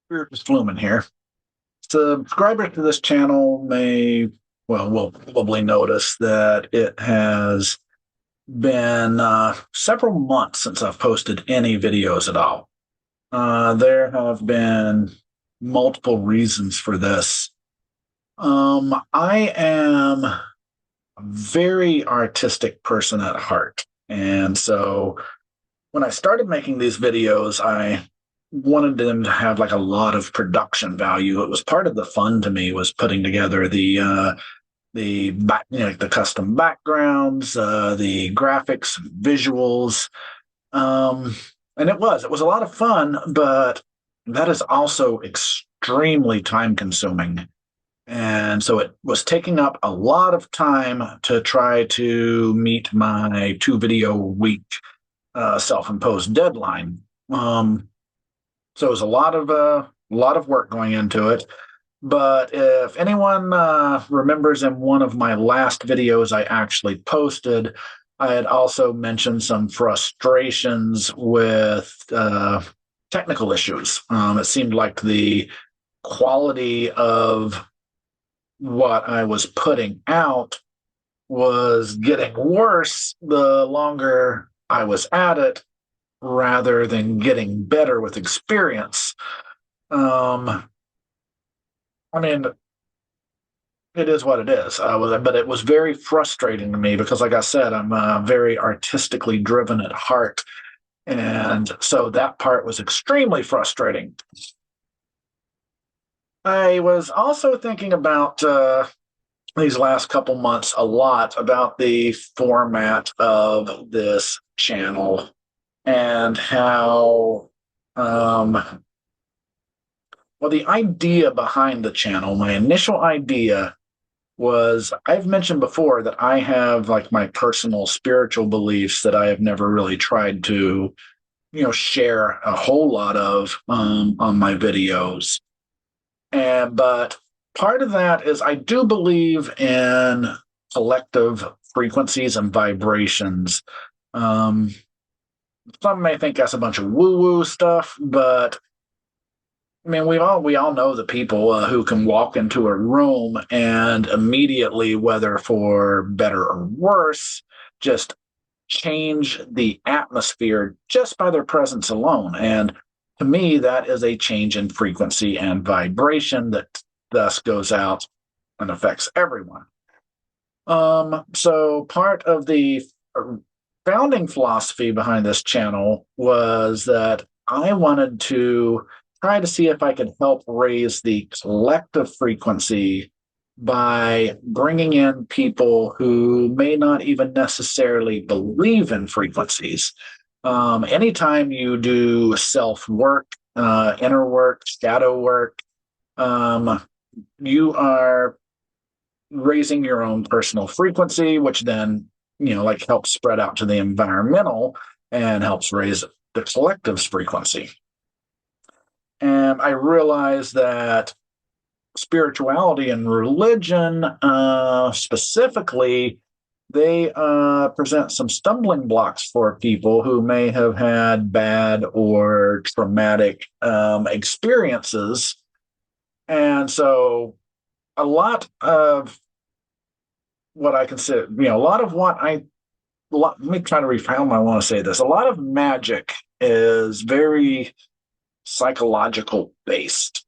Spiritus Flumen here. Subscribers to this channel will probably notice that it has been several months since I've posted any videos at all. There have been multiple reasons for this. I am a very artistic person at heart. And so when I started making these videos, I wanted them to have like a lot of production value. It was part of the fun to me was putting together the custom backgrounds, the graphics, visuals, and it was a lot of fun, but that is also extremely time consuming. And so it was taking up a lot of time to try to meet my 2 video week self-imposed deadline. So it was a lot of work going into it. But if anyone remembers in one of my last videos I actually posted, I had also mentioned some frustrations with technical issues. It seemed like the quality of what I was putting out was getting worse the longer I was at it, rather than getting better with experience. I mean, it is what it is. But it was very frustrating to me because, like I said, I'm very artistically driven at heart. And so that part was extremely frustrating. I was also thinking about these last couple months a lot about the format of this channel and how the idea behind the channel, my initial idea was I've mentioned before that I have like my personal spiritual beliefs that I have never really tried to, share a whole lot of on my videos. But part of that is I do believe in collective frequencies and vibrations. Um, some may think that's a bunch of woo-woo stuff, but I mean, we all know the people who can walk into a room and immediately, whether for better or worse, just change the atmosphere just by their presence alone. And to me, that is a change in frequency and vibration that thus goes out and affects everyone. So part of the founding philosophy behind this channel was that I wanted to try to see if I could help raise the collective frequency by bringing in people who may not even necessarily believe in frequencies. Anytime you do self work, inner work, shadow work, you are raising your own personal frequency, which then, like helps spread out to the environmental and helps raise the collective's frequency. And I realized that spirituality and religion, specifically, they present some stumbling blocks for people who may have had bad or traumatic experiences. And so a lot of what I consider, a lot of what let me try to reframe. I want to say this. A lot of magic is very psychological based.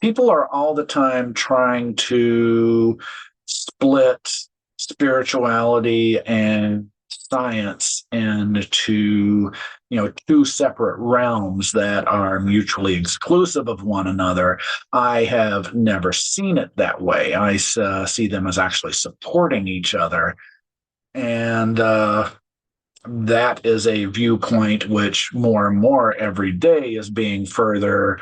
People are all the time trying to split spirituality and science into, 2 separate realms that are mutually exclusive of one another. I have never seen it that way. I see them as actually supporting each other. And that is a viewpoint which more and more every day is being further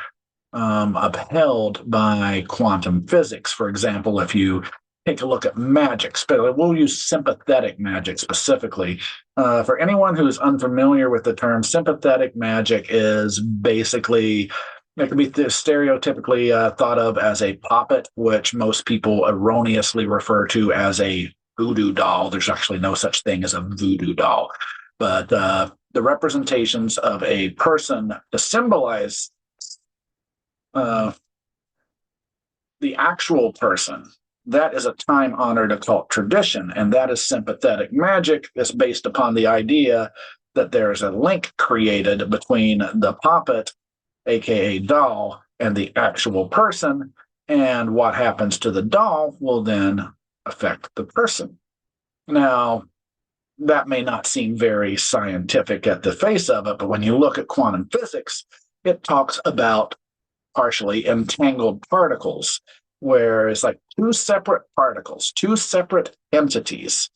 upheld by quantum physics. For example, if you take a look at magic, we'll use sympathetic magic specifically. For anyone who's unfamiliar with the term, sympathetic magic is basically, it can be stereotypically thought of as a puppet, which most people erroneously refer to as a voodoo doll. There's actually no such thing as a voodoo doll. But the representations of a person to symbolize uh, the actual person. That is a time honored occult tradition, and that is sympathetic magic. That's based upon the idea that there is a link created between the puppet, aka doll, and the actual person, and what happens to the doll will then affect the person. Now, that may not seem very scientific at the face of it, but when you look at quantum physics, it talks about partially entangled particles, where it's like two separate particles, two separate entities,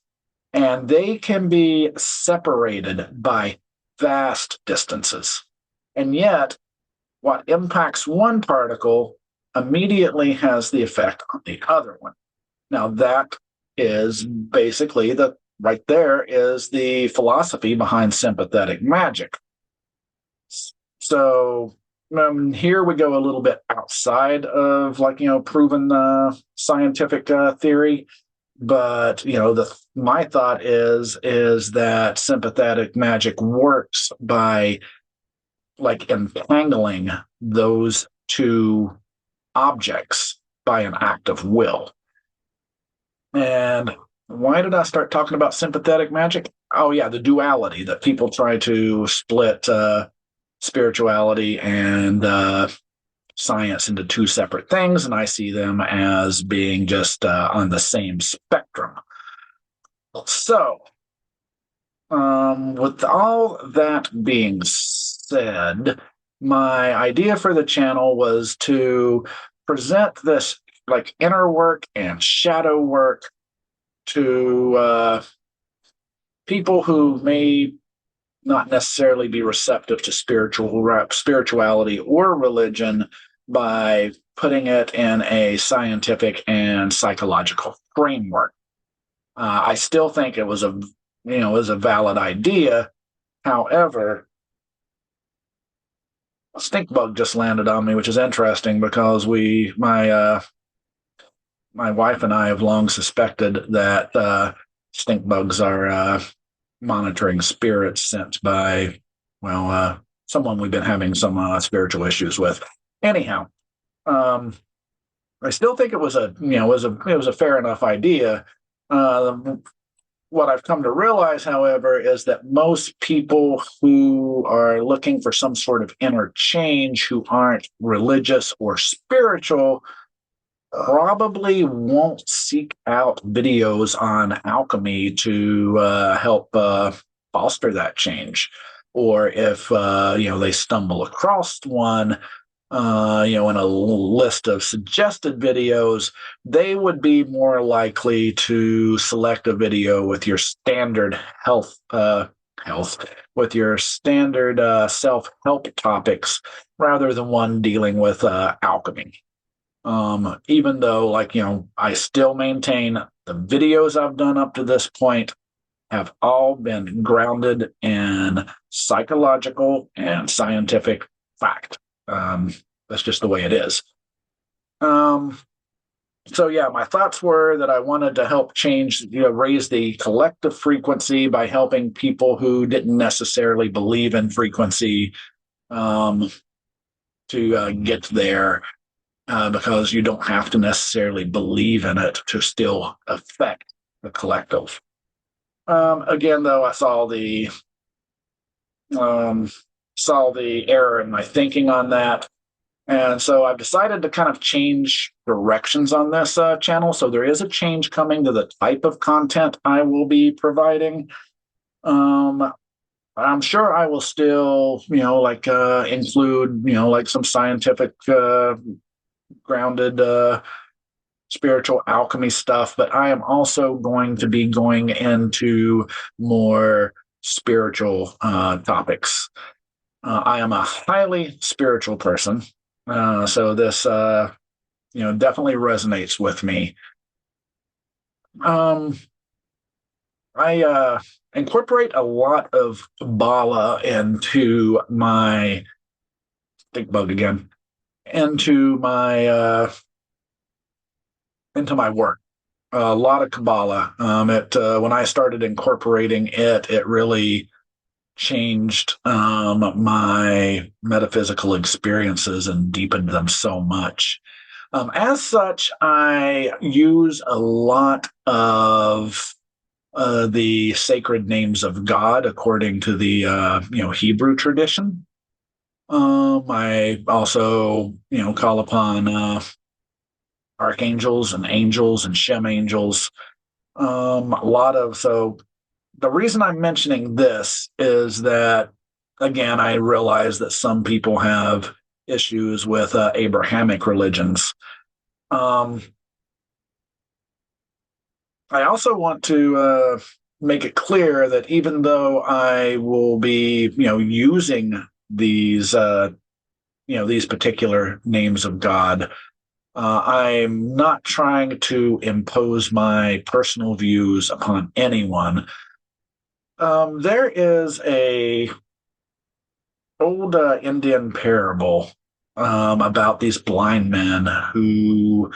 and they can be separated by vast distances. And yet, what impacts one particle immediately has the effect on the other one. Now, that is basically right there is the philosophy behind sympathetic magic. So here we go a little bit outside of proven scientific theory, but my thought is that sympathetic magic works by entangling those two objects by an act of will. And why did I start talking about sympathetic magic? Oh yeah, the duality that people try to split spirituality and science into two separate things, and I see them as being just on the same spectrum. So, with all that being said, my idea for the channel was to present this inner work and shadow work to people who may not necessarily be receptive to spirituality or religion, by putting it in a scientific and psychological framework. I still think it was a valid idea. However, a stink bug just landed on me, which is interesting because my wife and I have long suspected that stink bugs are monitoring spirits sent by, someone we've been having some spiritual issues with. Anyhow, I still think it was a fair enough idea. What I've come to realize, however, is that most people who are looking for some sort of inner change, who aren't religious or spiritual, probably won't seek out videos on alchemy to help foster that change. Or if they stumble across one, in a list of suggested videos, they would be more likely to select a video with your standard with your standard self-help topics, rather than one dealing with alchemy. Even though, I still maintain the videos I've done up to this point have all been grounded in psychological and scientific fact. That's just the way it is. So yeah, my thoughts were that I wanted to help raise the collective frequency by helping people who didn't necessarily believe in frequency to get there. Because you don't have to necessarily believe in it to still affect the collective. Again, though, I saw the error in my thinking on that, and so I've decided to kind of change directions on this channel. So there is a change coming to the type of content I will be providing. I'm sure I will still, include, some scientific grounded spiritual alchemy stuff, but I am also going to be going into more spiritual topics. I am a highly spiritual person, so this definitely resonates with me. I incorporate a lot of Kabbalah into my stink bug again. Into my work, a lot of Kabbalah. When I started incorporating it, it really changed my metaphysical experiences and deepened them so much. As such, I use a lot of the sacred names of God according to the Hebrew tradition. I also call upon archangels and angels and Shem angels. A lot of so the reason I'm mentioning this is that again I realize that some people have issues with Abrahamic religions. Um, I also want to make it clear that even though I will be, using these particular names of God, I'm not trying to impose my personal views upon anyone. There is a old Indian parable about these blind men who,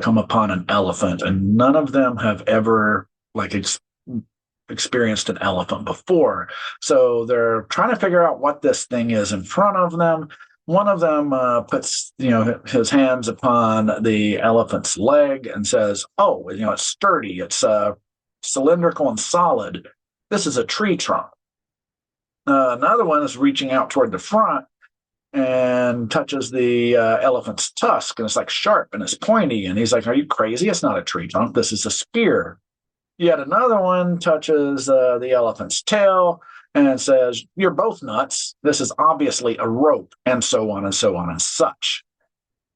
come upon an elephant, and none of them have ever like experienced an elephant before. So they're trying to figure out what this thing is in front of them. One of them puts, his hands upon the elephant's leg and says, "Oh, it's sturdy. It's cylindrical and solid. This is a tree trunk." Another one is reaching out toward the front and touches the elephant's tusk, and it's like sharp and it's pointy. And he's like, "Are you crazy? It's not a tree trunk. This is a spear." Yet another one touches the elephant's tail and says, "You're both nuts. This is obviously a rope," and so on and so on and such.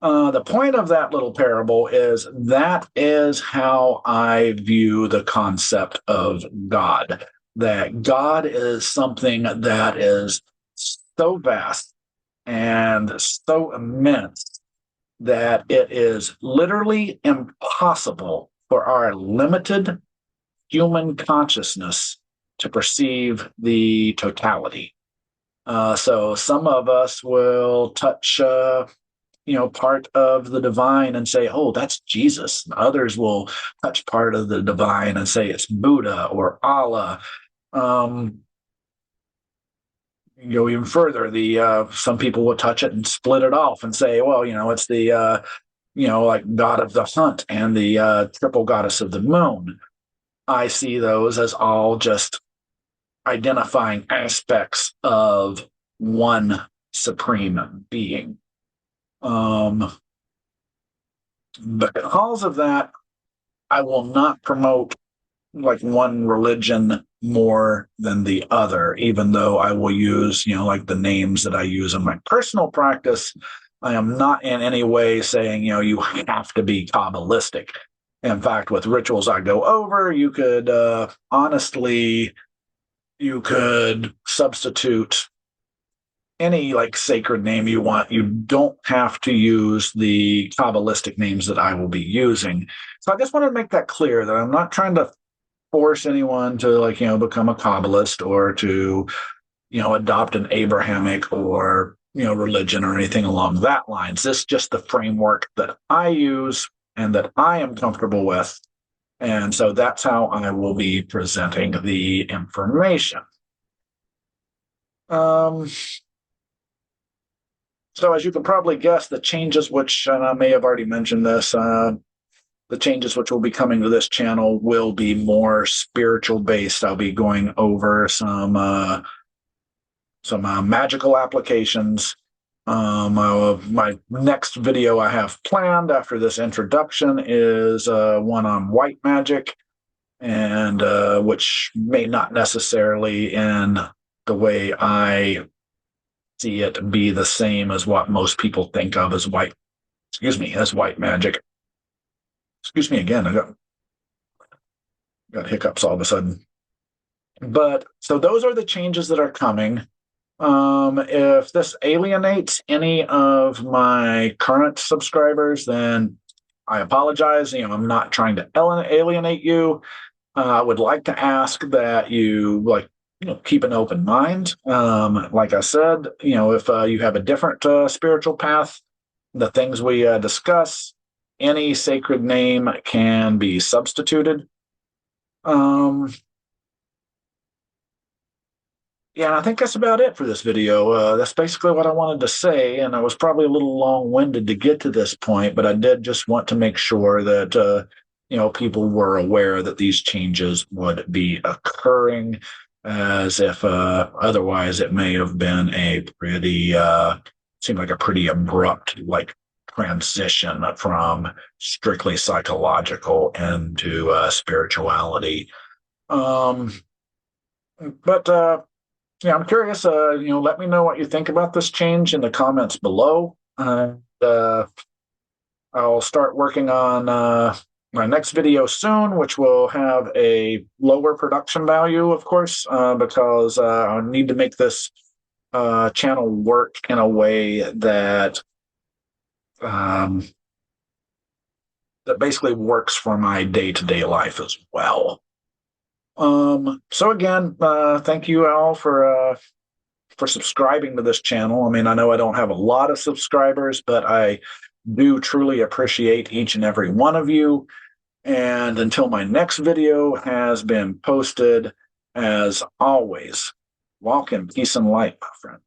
The point of that little parable is that is how I view the concept of God. That God is something that is so vast and so immense that it is literally impossible for our limited human consciousness to perceive the totality. So some of us will touch, part of the divine and say, "Oh, that's Jesus." And others will touch part of the divine and say it's Buddha or Allah. Um, you go even further. The some people will touch it and split it off and say, "Well, it's the like god of the hunt and the triple goddess of the moon." I see those as all just identifying aspects of one supreme being. Because of that, I will not promote like one religion more than the other, even though I will use, like the names that I use in my personal practice. I am not in any way saying, you have to be Kabbalistic. In fact, with rituals I go over, you could honestly, you could substitute any like sacred name you want. You don't have to use the Kabbalistic names that I will be using. So I just want to make that clear that I'm not trying to force anyone to become a Kabbalist or to, adopt an Abrahamic or, religion or anything along that lines. This is just the framework that I use and that I am comfortable with. And so that's how I will be presenting the information. So as you can probably guess, the changes, which, and I may have already mentioned this, the changes which will be coming to this channel will be more spiritual based. I'll be going over some magical applications. My next video I have planned after this introduction is one on white magic, and which may not necessarily in the way I see it be the same as what most people think of as white magic. Excuse me again, I got hiccups all of a sudden. But so those are the changes that are coming. If this alienates any of my current subscribers, then I apologize. I'm not trying to alienate you. I would like to ask that you keep an open mind. Like I said, if you have a different spiritual path, the things we discuss, any sacred name can be substituted. Yeah, and I think that's about it for this video. That's basically what I wanted to say, and I was probably a little long-winded to get to this point, but I did just want to make sure that people were aware that these changes would be occurring, as if otherwise it may have been a pretty seemed like a pretty abrupt transition from strictly psychological into spirituality. Um, but yeah, I'm curious. Let me know what you think about this change in the comments below. I'll start working on my next video soon, which will have a lower production value, of course, because I need to make this channel work in a way um, that basically works for my day-to-day life as well. So again, thank you all for subscribing to this channel. I mean, I know I don't have a lot of subscribers, but I do truly appreciate each and every one of you. And until my next video has been posted, as always, walk in peace and light, my friend.